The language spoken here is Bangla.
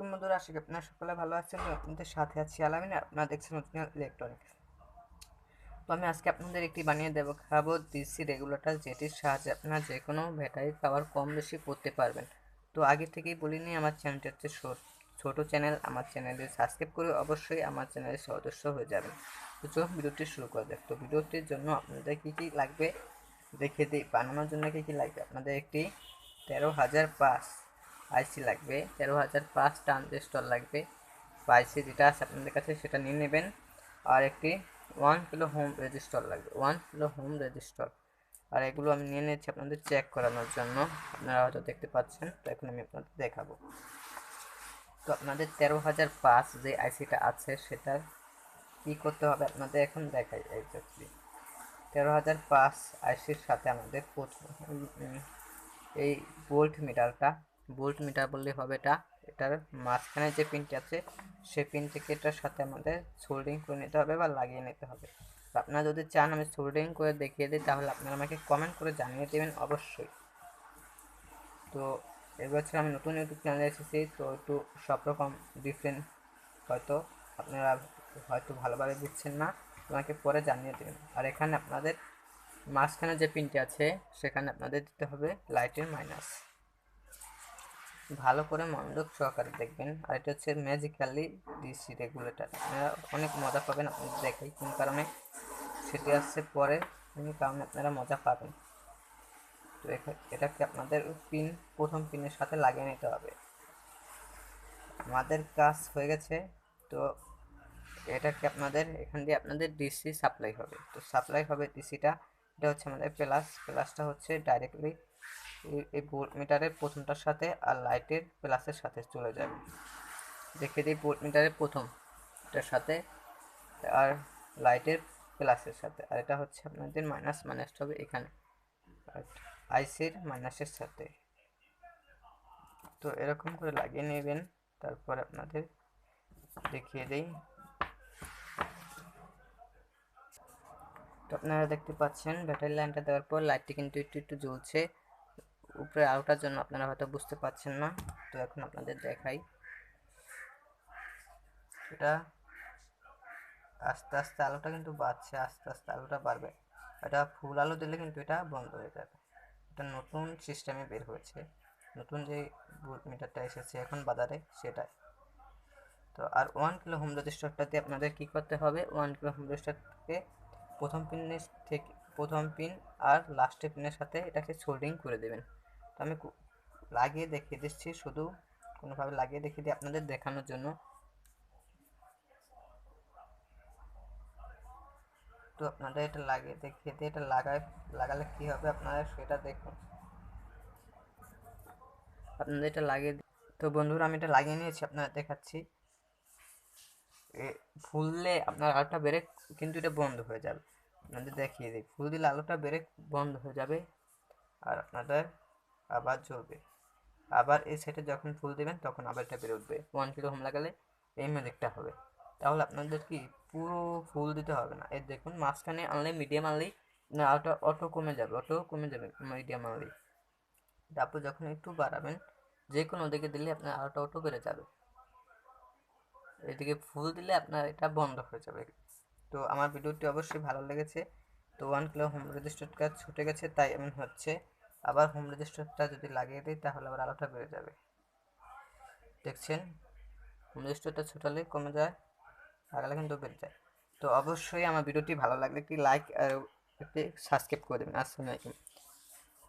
তো বন্ধুরা, আশা করি আপনারা সকলে ভালো আছেন। তো আপনাদের সাথে আছি আলামিন, আপনারা দেখছেন অরিজিনাল ইলেকট্রনিক্স। তো আমি আজকে আপনাদের একটি বানিয়ে দেখাবো ডিসি রেগুলেটর, যেটির সাহায্যে আপনারা যে কোনো ব্যাটারির পাওয়ার কম বেশি করতে পারবেন। তো আগে থেকেই বলিনি, আমার চ্যানেলটি হচ্ছে ছোট চ্যানেল। আমার চ্যানেলে সাবস্ক্রাইব করে অবশ্যই আমার চ্যানেলের সদস্য হয়ে যাবেন। তো চলুন ভিডিওটি শুরু করা যাক। তো ভিডিওটির জন্য আপনাদের কী কী লাগবে দেখে দিই। বানানোর জন্য কী কী লাগবে, আপনাদের একটি 13,005 আইসি লাগবে, 13,005 ট্রানজিস্টর লাগবে। আইসি যেটা আছে আপনাদের কাছে সেটা নিয়ে নেবেন। আর একটি 1 কিলো হোম রেজিস্টর লাগবে, 1 কিলো হোম রেজিস্টর। আর এগুলো আমি নিয়ে নিয়েছি আপনাদের চেক করানোর জন্য, আপনারা হয়তো দেখতে পাচ্ছেন। তো এখন আমি আপনাদের দেখাবো। তো আপনাদের 13,005 যে আইসিটা আছে সেটার কী করতে হবে আপনাদের এখন দেখাই। এক্স্যাক্টলি 13,005 আইসির সাথে আমাদের প্রথম এই ভোল্ট মিটার বললেই হবে। এটার মাঝখানে যে পিনটি আছে সেই পিন থেকে এটার সাথে আমাদের সোল্ডিং করে নিতে হবে বা লাগিয়ে নিতে হবে। আপনারা যদি চান আমি সোল্ডিং করে দেখিয়ে দিই, তাহলে আপনারা আমাকে কমেন্ট করে জানিয়ে দেবেন অবশ্যই। তো এবছর আমি নতুন ইউটিউব চ্যানেলে এসেছি, তো একটু সব রকম ডিফারেন্ট হয়তো আপনারা হয়তো ভালোভাবে বুঝছেন না, তোমাকে পরে জানিয়ে দেবেন। আর এখানে আপনাদের মাঝখানে যে পিনটি আছে সেখানে আপনাদের দিতে হবে লাইটের মাইনাস। ভালো করে মনোযোগ সহকারে দেখবেন। আর এটা হচ্ছে ম্যাজিক্যালি ডিসি রেগুলেটর, আপনারা অনেক মজা পাবেন। আপনাদের দেখাই কোন কারণে, সেটি আসছে পরে, কোন কারণে আপনারা মজা পাবেন। তো এটাকে আপনাদের প্রথম পিনের সাথে লাগিয়ে নিতে হবে। আমাদের কাজ হয়ে গেছে। তো এটাকে আপনাদের এখান দিয়ে আপনাদের ডিসি সাপ্লাই হবে। তো সাপ্লাই হবে ডিসিটা, এটা হচ্ছে আমাদের প্লাসটা হচ্ছে ডাইরেক্টলি এই ভোল্ট মিটারের প্রথমটার সাথে আর লাইটের প্লাসের সাথে চলে যাবে। দেখে দিই ভোল্ট মিটারের প্রথমটার সাথে আর লাইটের প্লাসের সাথে। আর এটা হচ্ছে আপনাদের মাইনাসটা হবে এখানে আইসির মাইনাসের সাথে। তো এরকম করে লাগিয়ে নেবেন। তারপর আপনাদের দেখিয়ে দিই। তো আপনারা দেখতে পাচ্ছেন ব্যাটারি লাইনটা দেওয়ার পর লাইটটি কিন্তু একটু জ্বলছে উপরে আলোটার জন্য, আপনারা হয়তো বুঝতে পারছেন না। তো এখন আপনাদের দেখাই, এটা আস্তে আস্তে আলোটা কিন্তু বাড়ছে, আস্তে আস্তে আলোটা বাড়বে। এটা ফুল আলো দিলে কিন্তু এটা বন্ধ হয়ে যাবে। এটা নতুন সিস্টেমে বের হয়েছে, নতুন যে ভোল্ট মিটারটা এসেছে এখন বাজারে সেটাই। তো আর 1 কিলো হোম রেজিস্টারটাতে আপনাদের কি করতে হবে, 1 কিলো হোম রেজিস্টারকে প্রথম পিন আর লাস্টের পিনের সাথে এটাকে সোল্ডিং করে দেবেন। তো আমি লাগিয়ে দেখিয়ে দিচ্ছি, শুধু কোনোভাবে লাগিয়ে দেখিয়ে দিই আপনাদের দেখানোর জন্য। তো আপনাদের এটা লাগিয়ে দেখিয়ে দিই, এটা লাগালে কি হবে আপনারা সেটা দেখুন। আপনাদের এটা লাগিয়ে, তো বন্ধুরা আমি এটা লাগিয়ে নিয়েছি, আপনারা দেখাচ্ছি। ফুললে আপনার আলোটা বেড়ে কিন্তু এটা বন্ধ হয়ে যাবে। আপনাদের দেখিয়ে দিই, ফুল দিলে আলোটা বেড়ে বন্ধ হয়ে যাবে আর আপনাদের আবার জ্বলবে। আবার এই সেটে যখন ফুল দেবেন তখন আবার এটা বেড়ে উঠবে। 1 কিলো হোম লাগালে এই ম্যাজিকটা হবে। তাহলে আপনাদের কি পুরো ফুল দিতে হবে না। এই দেখুন মাঝখানে আনলে, মিডিয়াম আনলেই না আলোটা অটো কমে যাবে মিডিয়াম আনলেই। তারপর যখন একটু বাড়াবেন, যে কোনো দিকে দিলে আপনার আলোটা অটো বেড়ে যাবে। এদিকে ফুল দিলে আপনার এটা বন্ধ হয়ে যাবে। তো আমার ভিডিওটি অবশ্যই ভালো লেগেছে। তো 1 কিলো হোম রেজিস্টারটা ছুটে গেছে, তাই এমন হচ্ছে। আবার হোম রেজিস্টারটা যদি লাগিয়ে দিই তাহলে আবার আলোটা বেড়ে যাবে। দেখছেন, হোম রেজিস্টারটা ছোটালে কমে যায়, লাগালে কিন্তু বেড়ে যায়। তো অবশ্যই আমার ভিডিওটি ভালো লাগলে একটি লাইক আর একটি সাবস্ক্রাইব করে দেবেন। আসসালামু আলাইকুম।